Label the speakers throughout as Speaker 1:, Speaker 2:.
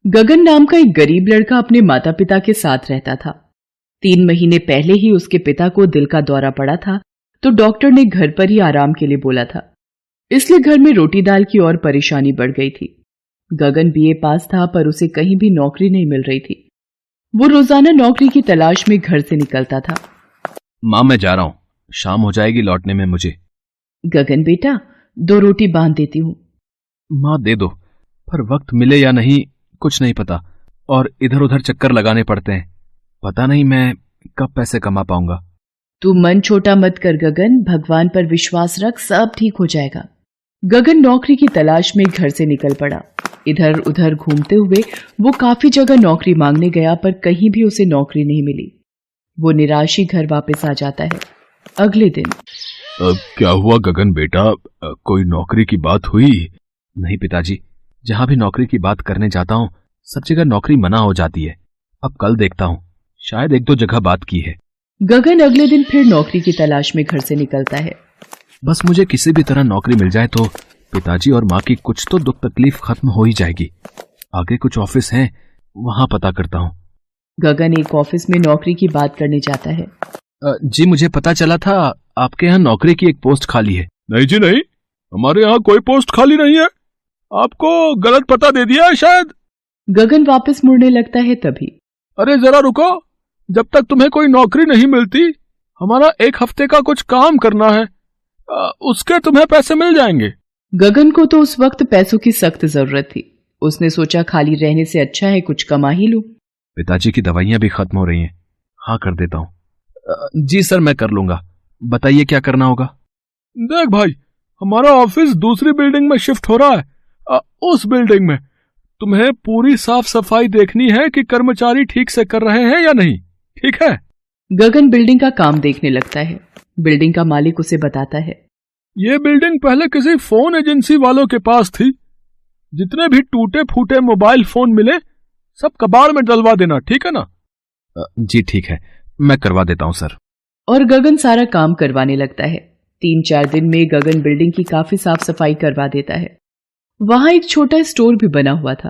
Speaker 1: गगन नाम का एक गरीब लड़का अपने माता पिता के साथ रहता था। 3 महीने पहले ही उसके पिता को दिल का दौरा पड़ा था, तो डॉक्टर ने घर पर ही आराम के लिए बोला था। इसलिए घर में रोटी दाल की और परेशानी बढ़ गई थी। गगन बीए पास था, पर उसे कहीं भी नौकरी नहीं मिल रही थी। वो रोजाना नौकरी की तलाश में घर से निकलता था।
Speaker 2: माँ, मैं जा रहा हूँ, शाम हो जाएगी लौटने में मुझे।
Speaker 1: गगन बेटा, 2 रोटी बांध देती हूँ।
Speaker 2: माँ दे दो, पर वक्त मिले या नहीं कुछ नहीं पता, और इधर उधर चक्कर लगाने पड़ते हैं। पता नहीं मैं कब पैसे कमा पाऊंगा।
Speaker 1: तू मन छोटा मत कर गगन, भगवान पर विश्वास रख, सब ठीक हो जाएगा। गगन नौकरी की तलाश में घर से निकल पड़ा। इधर उधर घूमते हुए वो काफी जगह नौकरी मांगने गया, पर कहीं भी उसे नौकरी नहीं मिली। वो निराश ही घर वापस आ जाता है। अगले दिन
Speaker 2: क्या हुआ गगन बेटा, कोई नौकरी की बात हुई? नहीं पिताजी, जहां भी नौकरी की बात करने जाता हूँ सब जगह नौकरी मना हो जाती है। अब कल देखता हूँ, शायद 1-2 जगह बात की है।
Speaker 1: गगन अगले दिन फिर नौकरी की तलाश में घर से निकलता है।
Speaker 2: बस मुझे किसी भी तरह नौकरी मिल जाए तो पिताजी और माँ की कुछ तो दुख तकलीफ खत्म हो ही जाएगी। आगे कुछ ऑफिस हैं, वहां पता करता हूँ।
Speaker 1: गगन एक ऑफिस में नौकरी की बात करने जाता है।
Speaker 2: जी, मुझे पता चला था आपके यहाँ नौकरी की एक पोस्ट खाली है।
Speaker 3: नहीं जी नहीं, हमारे यहाँ कोई पोस्ट खाली नहीं है। आपको गलत पता दे दिया है शायद।
Speaker 1: गगन वापस मुड़ने लगता है तभी
Speaker 3: अरे जरा रुको, जब तक तुम्हें कोई नौकरी नहीं मिलती, हमारा 1 हफ्ते का कुछ काम करना है, उसके तुम्हें पैसे मिल जाएंगे।
Speaker 1: गगन को तो उस वक्त पैसों की सख्त जरूरत थी। उसने सोचा खाली रहने से अच्छा है कुछ कमा ही लूं।
Speaker 2: पिताजी की दवाइयां भी खत्म हो रही हैं। हाँ, कर देता हूँ। जी सर, मैं कर लूंगा। बताइए क्या करना होगा।
Speaker 3: देख भाई, हमारा ऑफिस दूसरी बिल्डिंग में शिफ्ट हो रहा है। उस बिल्डिंग में तुम्हें पूरी साफ सफाई देखनी है कि कर्मचारी ठीक से कर रहे हैं या नहीं, ठीक है?
Speaker 1: गगन बिल्डिंग का काम देखने लगता है। बिल्डिंग का मालिक उसे बताता है,
Speaker 3: ये बिल्डिंग पहले किसी फोन एजेंसी वालों के पास थी। जितने भी टूटे फूटे मोबाइल फोन मिले सब कबाड़ में डलवा देना, ठीक है ना?
Speaker 2: जी ठीक है, मैं करवा देता हूँ सर।
Speaker 1: और गगन सारा काम करवाने लगता है। 3-4 दिन में गगन बिल्डिंग की काफी साफ सफाई करवा देता है। वहां एक छोटा स्टोर भी बना हुआ था।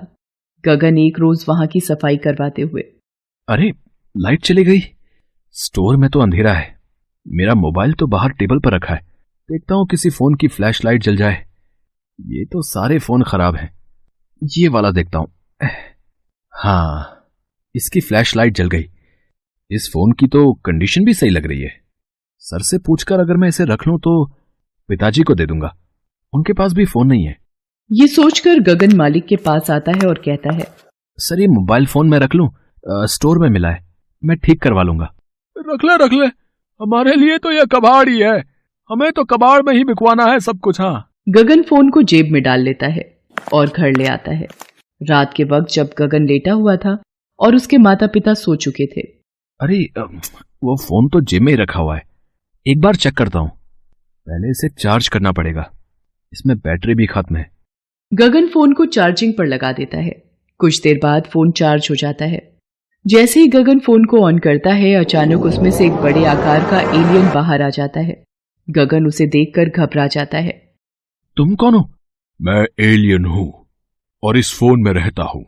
Speaker 1: गगन एक रोज वहां की सफाई करवाते हुए,
Speaker 2: अरे लाइट चली गई। स्टोर में तो अंधेरा है। मेरा मोबाइल तो बाहर टेबल पर रखा है। देखता हूं किसी फोन की फ्लैश लाइट जल जाए। ये तो सारे फोन खराब हैं। ये वाला देखता हूं। हाँ, इसकी फ्लैश लाइट जल गई। इस फोन की तो कंडीशन भी सही लग रही है। सर से पूछकर अगर मैं इसे रख लूं तो पिताजी को दे दूंगा। उनके पास भी फोन नहीं है।
Speaker 1: ये सोचकर गगन मालिक के पास आता है और कहता है,
Speaker 2: सर ये मोबाइल फोन मैं रख लूं? स्टोर में मिला है, मैं ठीक करवा लूंगा।
Speaker 3: रख ले, हमारे लिए तो यह कबाड़ ही है। हमें तो कबाड़ में ही बिकवाना है सब कुछ। हाँ।
Speaker 1: गगन फोन को जेब में डाल लेता है और घर ले आता है। रात के वक्त जब गगन लेटा हुआ था और उसके माता पिता सो चुके थे।
Speaker 2: अरे वो फोन तो जेब में ही रखा हुआ है। एक बार चेक करता हूं। पहले इसे चार्ज करना पड़ेगा, इसमें बैटरी भी खत्म है।
Speaker 1: गगन फोन को चार्जिंग पर लगा देता है। कुछ देर बाद फोन चार्ज हो जाता है। जैसे ही गगन फोन को ऑन करता है, अचानक उसमें से एक बड़े आकार का एलियन बाहर आ जाता है। गगन उसे देखकर घबरा जाता है।
Speaker 2: तुम कौन हो?
Speaker 3: मैं एलियन हूं और इस फोन में रहता हूं।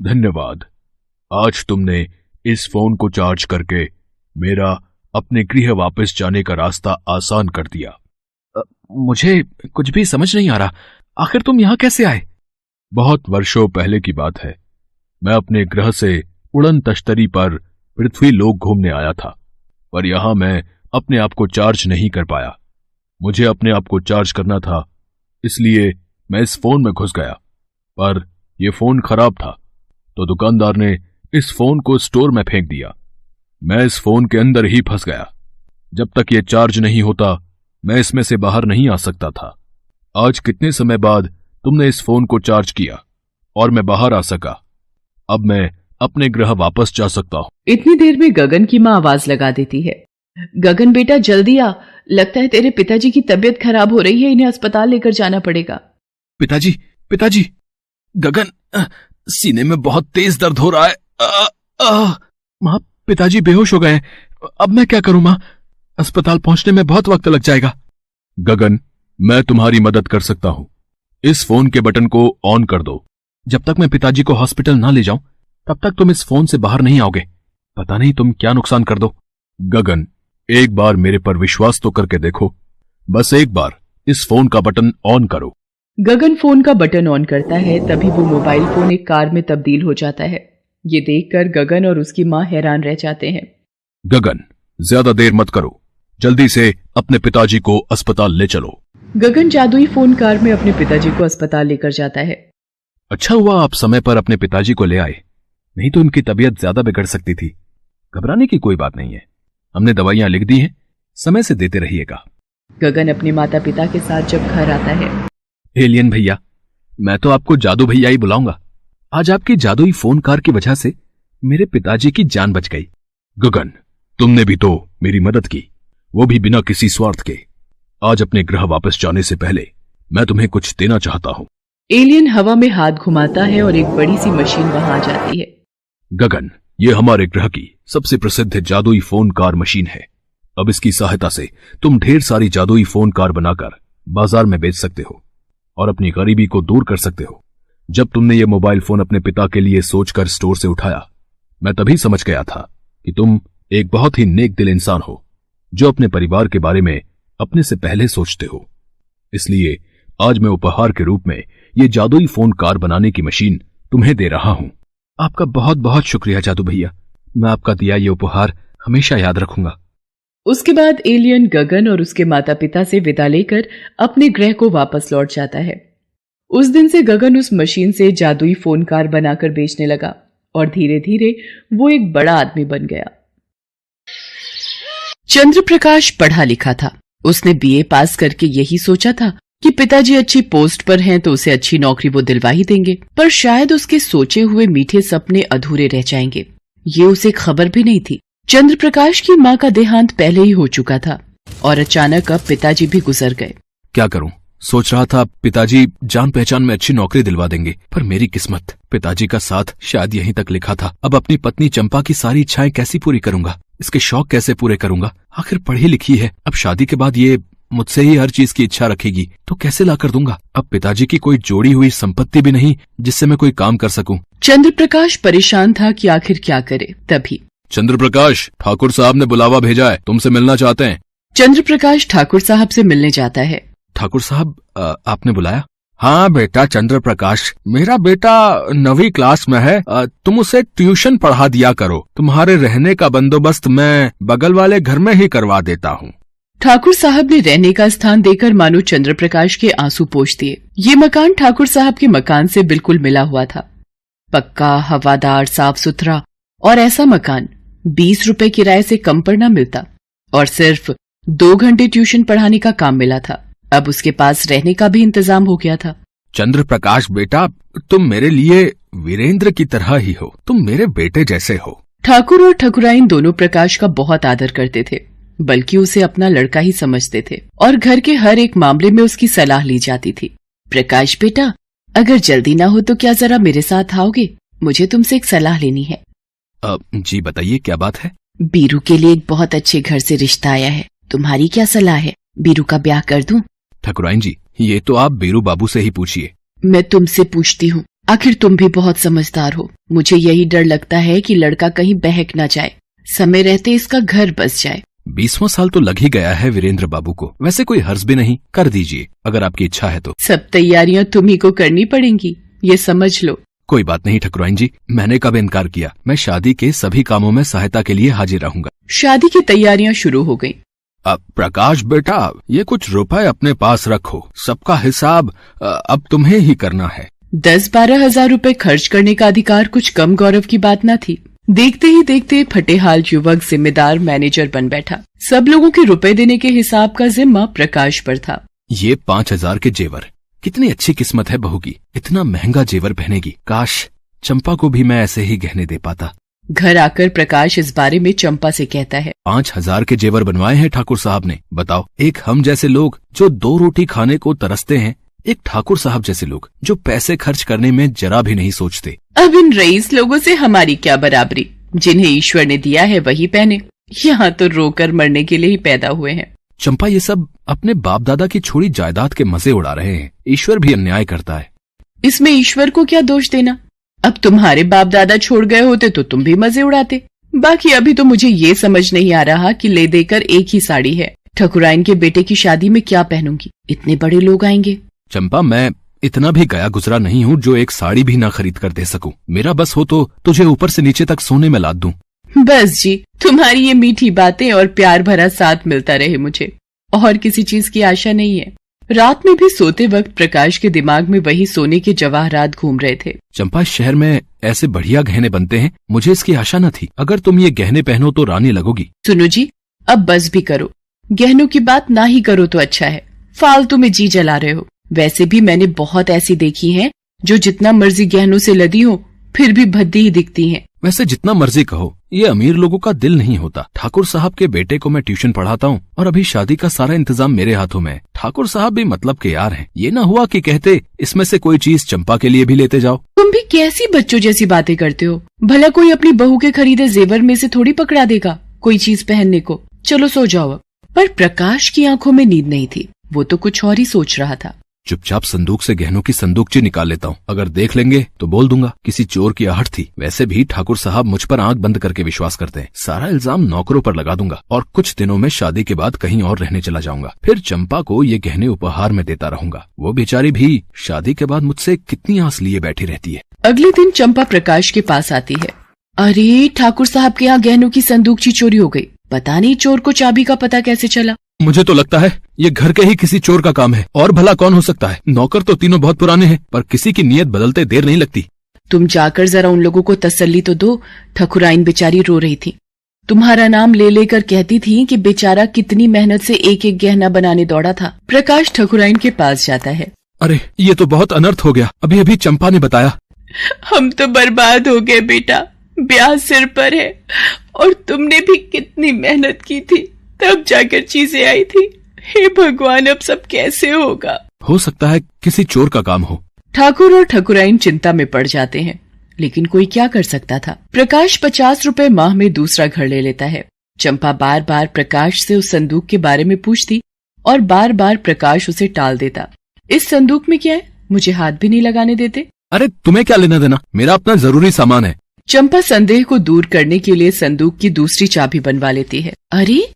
Speaker 3: धन्यवाद, आज तुमने इस फोन को चार्ज करके मेरा अपने गृह वापस जाने का रास्ता आसान कर दिया।
Speaker 2: मुझे कुछ भी समझ नहीं आ रहा। आखिर तुम यहां कैसे आए?
Speaker 3: बहुत वर्षों पहले की बात है। मैं अपने ग्रह से उड़न तश्तरी पर पृथ्वी लोक घूमने आया था, पर यहां मैं अपने आप को चार्ज नहीं कर पाया। मुझे अपने आप को चार्ज करना था, इसलिए मैं इस फोन में घुस गया, पर यह फोन खराब था, तो दुकानदार ने इस फोन को स्टोर में फेंक दिया। मैं इस फोन के अंदर ही फंस गया। जब तक यह चार्ज नहीं होता मैं इसमें से बाहर नहीं आ सकता था। आज कितने समय बाद तुमने इस फोन को चार्ज किया और मैं बाहर आ सका। अब मैं अपने ग्रह वापस जा सकता हूं।
Speaker 1: इतनी देर में गगन की माँ आवाज लगा देती है, गगन बेटा जल्दी आ, लगता है तेरे पिताजी की तबीयत खराब हो रही है, इन्हें अस्पताल लेकर जाना पड़ेगा।
Speaker 2: पिताजी, गगन, सीने में बहुत तेज दर्द हो रहा है। माँ, पिताजी बेहोश हो गए। अब मैं क्या करूं माँ? अस्पताल पहुंचने में बहुत वक्त लग जाएगा।
Speaker 3: गगन, मैं तुम्हारी मदद कर सकता हूं। इस फोन के बटन को ऑन कर दो।
Speaker 2: जब तक मैं पिताजी को हॉस्पिटल ना ले जाऊं तब तक तुम इस फोन से बाहर नहीं आओगे। पता नहीं तुम क्या नुकसान कर दो।
Speaker 3: गगन, एक बार मेरे पर विश्वास तो करके देखो। बस एक बार इस फोन का बटन ऑन करो।
Speaker 1: गगन फोन का बटन ऑन करता है, तभी वो मोबाइल फोन एक कार में तब्दील हो जाता है। ये देखकर गगन और उसकी मां हैरान रह जाते हैं।
Speaker 3: गगन, ज्यादा देर मत करो, जल्दी से अपने पिताजी को अस्पताल ले चलो।
Speaker 1: गगन जादुई फोन कार में अपने पिताजी को अस्पताल लेकर जाता है।
Speaker 2: अच्छा हुआ आप समय पर अपने पिताजी को ले आए, नहीं तो उनकी तबीयत ज्यादा बिगड़ सकती थी। घबराने की कोई बात नहीं है, हमने दवाइयां लिख दी हैं, समय से देते रहिएगा।
Speaker 1: गगन अपने माता पिता के साथ जब घर आता है।
Speaker 2: एलियन भैया, मैं तो आपको जादू भैया ही बुलाऊंगा। आज आपकी जादुई फोन कार की वजह से मेरे पिताजी की जान बच गई।
Speaker 3: गगन, तुमने भी तो मेरी मदद की, वो भी बिना किसी स्वार्थ के। आज अपने ग्रह वापस जाने से पहले मैं तुम्हें कुछ देना चाहता हूं।
Speaker 1: एलियन हवा में हाथ घुमाता है और एक बड़ी सी मशीन वहां आ जाती है।
Speaker 3: गगन, ये हमारे ग्रह की सबसे प्रसिद्ध जादुई फोन कार मशीन है। अब इसकी सहायता से तुम ढेर सारी जादुई फोन कार बनाकर बाजार में बेच सकते हो और अपनी गरीबी को दूर कर सकते हो। जब तुमने ये मोबाइल फोन अपने पिता के लिए सोचकर स्टोर से उठाया, मैं तभी समझ गया था कि तुम एक बहुत ही नेक दिल इंसान हो, जो अपने परिवार के बारे में अपने से पहले सोचते हो। इसलिए आज मैं उपहार के रूप में ये जादुई फोन कार बनाने की मशीन तुम्हें दे रहा हूं।
Speaker 2: आपका बहुत बहुत शुक्रिया जादू भैया, मैं आपका दिया ये उपहार हमेशा याद रखूंगा।
Speaker 1: उसके बाद एलियन गगन और उसके माता पिता से विदा लेकर अपने ग्रह को वापस लौट जाता है। उस दिन से गगन उस मशीन से जादुई फोन कार बनाकर बेचने लगा और धीरे धीरे वो एक बड़ा आदमी बन गया। चंद्रप्रकाश पढ़ा लिखा था। उसने बीए पास करके यही सोचा था कि पिताजी अच्छी पोस्ट पर हैं तो उसे अच्छी नौकरी वो दिलवा ही देंगे, पर शायद उसके सोचे हुए मीठे सपने अधूरे रह जाएंगे, ये उसे खबर भी नहीं थी। चंद्रप्रकाश की मां का देहांत पहले ही हो चुका था और अचानक अब पिताजी भी गुजर गए।
Speaker 2: क्या करूं, सोच रहा था पिताजी जान पहचान में अच्छी नौकरी दिलवा देंगे, पर मेरी किस्मत, पिताजी का साथ शायद यहीं तक लिखा था। अब अपनी पत्नी चंपा की सारी इच्छाएं कैसी पूरी करूंगा, इसके शौक कैसे पूरे करूंगा। आखिर पढ़ी लिखी है, अब शादी के बाद ये मुझसे ही हर चीज की इच्छा रखेगी तो कैसे ला कर दूंगा। अब पिताजी की कोई जोड़ी हुई संपत्ति भी नहीं जिससे मैं कोई काम कर सकूं।
Speaker 1: चंद्रप्रकाश परेशान था कि आखिर क्या करे। तभी
Speaker 3: चंद्रप्रकाश, ठाकुर साहब ने बुलावा भेजा है, तुमसे मिलना चाहते हैं।
Speaker 1: चंद्रप्रकाश ठाकुर साहब से मिलने जाता है।
Speaker 2: ठाकुर साहब, आपने बुलाया?
Speaker 3: हाँ बेटा चंद्रप्रकाश, मेरा बेटा 9वीं क्लास में है, तुम उसे ट्यूशन पढ़ा दिया करो। तुम्हारे रहने का बंदोबस्त मैं बगल वाले घर में ही करवा देता हूँ।
Speaker 1: ठाकुर साहब ने रहने का स्थान देकर मानो चंद्रप्रकाश के आंसू पोंछ दिए। ये मकान ठाकुर साहब के मकान से बिल्कुल मिला हुआ था। पक्का, हवादार, साफ सुथरा और ऐसा मकान 20 रुपए किराए से कम पर न मिलता और सिर्फ 2 घंटे ट्यूशन पढ़ाने का काम मिला था। अब उसके पास रहने का भी इंतजाम हो गया था।
Speaker 3: चंद्रप्रकाश बेटा, तुम मेरे लिए वीरेंद्र की तरह ही हो, तुम मेरे बेटे जैसे हो।
Speaker 1: ठाकुर और ठकुराइन दोनों प्रकाश का बहुत आदर करते थे, बल्कि उसे अपना लड़का ही समझते थे और घर के हर एक मामले में उसकी सलाह ली जाती थी। प्रकाश बेटा, अगर जल्दी ना हो तो क्या जरा मेरे साथ आओगे? मुझे तुमसे एक सलाह लेनी है।
Speaker 2: जी बताइए, क्या बात है?
Speaker 1: बीरू के लिए एक बहुत अच्छे घर से रिश्ता आया है, तुम्हारी क्या सलाह है? बीरू का ब्याह कर दूं?
Speaker 2: ठकुराइन जी, ये तो आप बीरू बाबू से ही पूछिए।
Speaker 1: मैं तुमसे पूछती हूँ, आखिर तुम भी बहुत समझदार हो। मुझे यही डर लगता है कि लड़का कहीं बहक न जाए, समय रहते इसका घर बस जाए।
Speaker 2: 20वां साल तो लग ही गया है वीरेंद्र बाबू को, वैसे कोई हर्ज भी नहीं, कर दीजिए अगर आपकी इच्छा है तो।
Speaker 1: सब तैयारियां तुम्ही को करनी पड़ेंगी, ये समझ लो।
Speaker 2: कोई बात नहीं ठकुराइन जी, मैंने कब इनकार किया। मैं शादी के सभी कामों में सहायता के लिए हाजिर रहूंगा।
Speaker 1: शादी की तैयारियां शुरू हो गयी।
Speaker 3: अब प्रकाश बेटा, ये कुछ रुपए अपने पास रखो, सबका हिसाब अब तुम्हें ही करना है।
Speaker 1: 10-12 हजार रुपए खर्च करने का अधिकार कुछ कम गौरव की बात न थी। देखते ही देखते फटेहाल युवक जिम्मेदार मैनेजर बन बैठा। सब लोगों के रुपए देने के हिसाब का जिम्मा प्रकाश पर था।
Speaker 2: ये 5,000 के जेवर, कितनी अच्छी किस्मत है बहू की, इतना महंगा जेवर पहनेगी। काश चंपा को भी मैं ऐसे ही गहने दे पाता।
Speaker 1: घर आकर प्रकाश इस बारे में चंपा से कहता है,
Speaker 2: 5,000 के जेवर बनवाए हैं ठाकुर साहब ने। बताओ, एक हम जैसे लोग जो 2 रोटी खाने को तरसते हैं, एक ठाकुर साहब जैसे लोग जो पैसे खर्च करने में जरा भी नहीं सोचते।
Speaker 1: अब इन रईस लोगों से हमारी क्या बराबरी? जिन्हें ईश्वर ने दिया है वही पहने, यहाँ तो रोकर मरने के लिए ही पैदा हुए हैं।
Speaker 2: चंपा, ये सब अपने बाप दादा की छोड़ी जायदाद के मजे उड़ा रहे हैं। ईश्वर भी अन्याय करता है।
Speaker 1: इसमें ईश्वर को क्या दोष देना? अब तुम्हारे बाप दादा छोड़ गए होते तो तुम भी मजे उड़ाते। बाकी अभी तो मुझे ये समझ नहीं आ रहा कि ले देकर एक ही साड़ी है, ठकुराइन के बेटे की शादी में क्या पहनूंगी? इतने बड़े लोग आएंगे।
Speaker 2: चंपा, मैं इतना भी गया गुजरा नहीं हूँ जो एक साड़ी भी ना खरीद कर दे सकूं। मेरा बस हो तो तुझे ऊपर से नीचे तक सोने में लाद दूं।
Speaker 1: बस जी, तुम्हारी ये मीठी बातें और प्यार भरा साथ मिलता रहे मुझे, और किसी चीज की आशा नहीं है। रात में भी सोते वक्त प्रकाश के दिमाग में वही सोने के जवाहरात घूम रहे थे।
Speaker 2: चंपा, इस शहर में ऐसे बढ़िया गहने बनते हैं, मुझे इसकी आशा न थी। अगर तुम ये गहने पहनो तो रानी लगोगी।
Speaker 1: सुनो जी, अब बस भी करो। गहनों की बात ना ही करो तो अच्छा है, फालतू में जी जला रहे हो। वैसे भी मैंने बहुत ऐसी देखी हैं जो जितना मर्जी गहनों से लदी हो फिर भी भद्दी ही दिखती हैं।
Speaker 2: वैसे जितना मर्जी कहो, ये अमीर लोगों का दिल नहीं होता। ठाकुर साहब के बेटे को मैं ट्यूशन पढ़ाता हूँ और अभी शादी का सारा इंतजाम मेरे हाथों में है। ठाकुर साहब भी मतलब के यार हैं। ये ना हुआ कि कहते इसमें से कोई चीज चंपा के लिए भी लेते जाओ।
Speaker 1: तुम भी कैसी बच्चों जैसी बातें करते हो? भला कोई अपनी बहू के खरीदे जेवर में से थोड़ी पकड़ा देगा कोई चीज पहनने को। चलो सो जाओ अब। पर प्रकाश की आंखों में नींद नहीं थी, वो तो कुछ और ही सोच रहा था।
Speaker 2: चुपचाप संदूक से गहनों की संदूकची निकाल लेता हूँ। अगर देख लेंगे तो बोल दूंगा किसी चोर की आहट थी। वैसे भी ठाकुर साहब मुझ पर आंख बंद करके विश्वास करते हैं। सारा इल्जाम नौकरों पर लगा दूंगा और कुछ दिनों में शादी के बाद कहीं और रहने चला जाऊंगा। फिर चंपा को ये गहने उपहार में देता रहूंगा। वो बेचारी भी शादी के बाद मुझसे कितनी आस लिए बैठी रहती है।
Speaker 1: अगले दिन चंपा प्रकाश के पास आती है। अरे, ठाकुर साहब के यहाँ गहनों की संदूकची चोरी हो गई। पता नहीं चोर को चाबी का पता कैसे चला।
Speaker 2: मुझे तो लगता है ये घर के ही किसी चोर का काम है, और भला कौन हो सकता है? नौकर तो तीनों बहुत पुराने हैं, पर किसी की नीयत बदलते देर नहीं लगती।
Speaker 1: तुम जाकर जरा उन लोगों को तसल्ली तो दो। ठकुराइन बेचारी रो रही थी, तुम्हारा नाम ले लेकर कहती थी कि बेचारा कितनी मेहनत से एक एक गहना बनाने दौड़ा था। प्रकाश ठकुराइन के पास जाता है।
Speaker 2: अरे, ये तो बहुत अनर्थ हो गया। अभी अभी चंपा ने बताया।
Speaker 1: हम तो बर्बाद हो गए बेटा, ब्याह सिर पर है और तुमने भी कितनी मेहनत की थी, तब जाकर चीजें आई थी। हे भगवान, अब सब कैसे होगा?
Speaker 2: हो सकता है किसी चोर का काम हो।
Speaker 1: ठाकुर और ठकुराइन चिंता में पड़ जाते हैं, लेकिन कोई क्या कर सकता था। प्रकाश 50 रुपए माह में दूसरा घर ले लेता है। चंपा बार बार प्रकाश से उस संदूक के बारे में पूछती और बार बार प्रकाश उसे टाल देता। इस संदूक में क्या है, मुझे हाथ भी नहीं लगाने देते।
Speaker 2: अरे, तुम्हें क्या लेना देना, मेरा अपना जरूरी सामान है।
Speaker 1: चंपा संदेह को दूर करने के लिए संदूक की दूसरी चाबी बनवा लेती है। अरे,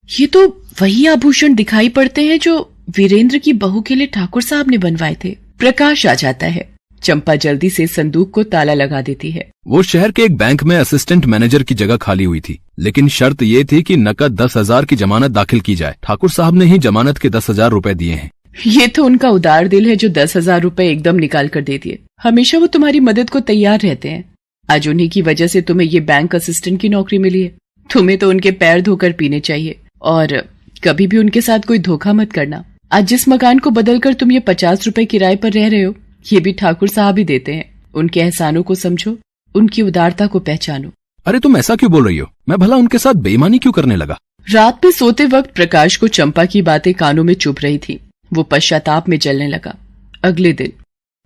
Speaker 1: ये तो वही आभूषण दिखाई पड़ते हैं जो वीरेंद्र की बहू के लिए ठाकुर साहब ने बनवाए थे। प्रकाश आ जाता है। चंपा जल्दी से संदूक को ताला लगा देती है।
Speaker 2: वो शहर के एक बैंक में असिस्टेंट मैनेजर की जगह खाली हुई थी, लेकिन शर्त ये थी कि नकद 10,000 की जमानत दाखिल की जाए। ठाकुर साहब ने ही जमानत के 10,000 रुपए दिए हैं।
Speaker 1: ये तो उनका उदार दिल है जो 10,000 रुपए एकदम निकाल कर दे दिए। हमेशा वो तुम्हारी मदद को तैयार रहते हैं। आज उन्हीं की वजह से तुम्हें ये बैंक असिस्टेंट की नौकरी मिली है। तुम्हें तो उनके पैर धोकर पीने चाहिए, और कभी भी उनके साथ कोई धोखा मत करना। आज जिस मकान को बदलकर तुम ये 50 रुपए किराए पर रह रहे हो, ये भी ठाकुर साहब ही देते हैं। उनके एहसानों को समझो, उनकी उदारता को पहचानो।
Speaker 2: अरे, तुम ऐसा क्यों बोल रही हो? मैं भला उनके साथ बेईमानी क्यों करने लगा?
Speaker 1: रात में सोते वक्त प्रकाश को चंपा की बातें कानों में चुभ रही थी। वो पश्चाताप में जलने लगा। अगले दिन,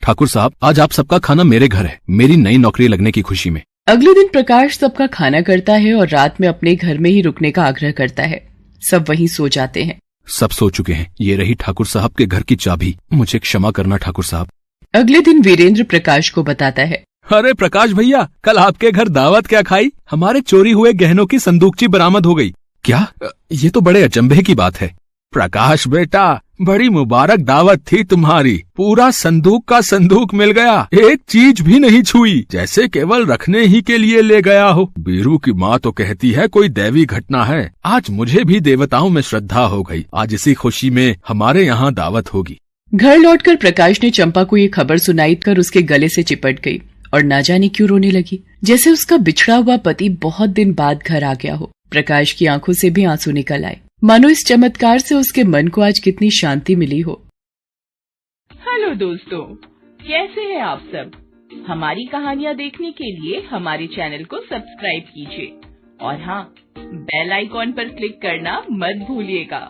Speaker 2: ठाकुर साहब, आज आप सबका खाना मेरे घर है, मेरी नई नौकरी लगने की खुशी में।
Speaker 1: अगले दिन प्रकाश सबका खाना करता है और रात में अपने घर में ही रुकने का आग्रह करता है। सब वहीं सो जाते हैं।
Speaker 2: सब सो चुके हैं। ये रही ठाकुर साहब के घर की चाबी। मुझे क्षमा करना ठाकुर साहब।
Speaker 1: अगले दिन वीरेंद्र प्रकाश को बताता है।
Speaker 2: अरे प्रकाश भैया, कल आपके घर दावत क्या खाई? हमारे चोरी हुए गहनों की संदूकची बरामद हो गई। क्या? ये तो बड़े अचंभे की बात है। प्रकाश बेटा, बड़ी मुबारक दावत थी तुम्हारी। पूरा संदूक का संदूक मिल गया, एक चीज भी नहीं छुई, जैसे केवल रखने ही के लिए ले गया हो। बीरू की माँ तो कहती है कोई दैवी घटना है। आज मुझे भी देवताओं में श्रद्धा हो गई। आज इसी खुशी में हमारे यहाँ दावत होगी।
Speaker 1: घर लौटकर प्रकाश ने चंपा को ये खबर सुनाई कर उसके गले से चिपट गई और ना जाने क्यों रोने लगी, जैसे उसका बिछड़ा हुआ पति बहुत दिन बाद घर आ गया हो। प्रकाश की आंखों से भी आंसू निकल आए, मानो इस चमत्कार से उसके मन को आज कितनी शांति मिली हो।
Speaker 4: हेलो दोस्तों, कैसे हैं आप सब? हमारी कहानियाँ देखने के लिए हमारे चैनल को सब्सक्राइब कीजिए और हाँ, बेल आइकॉन पर क्लिक करना मत भूलिएगा।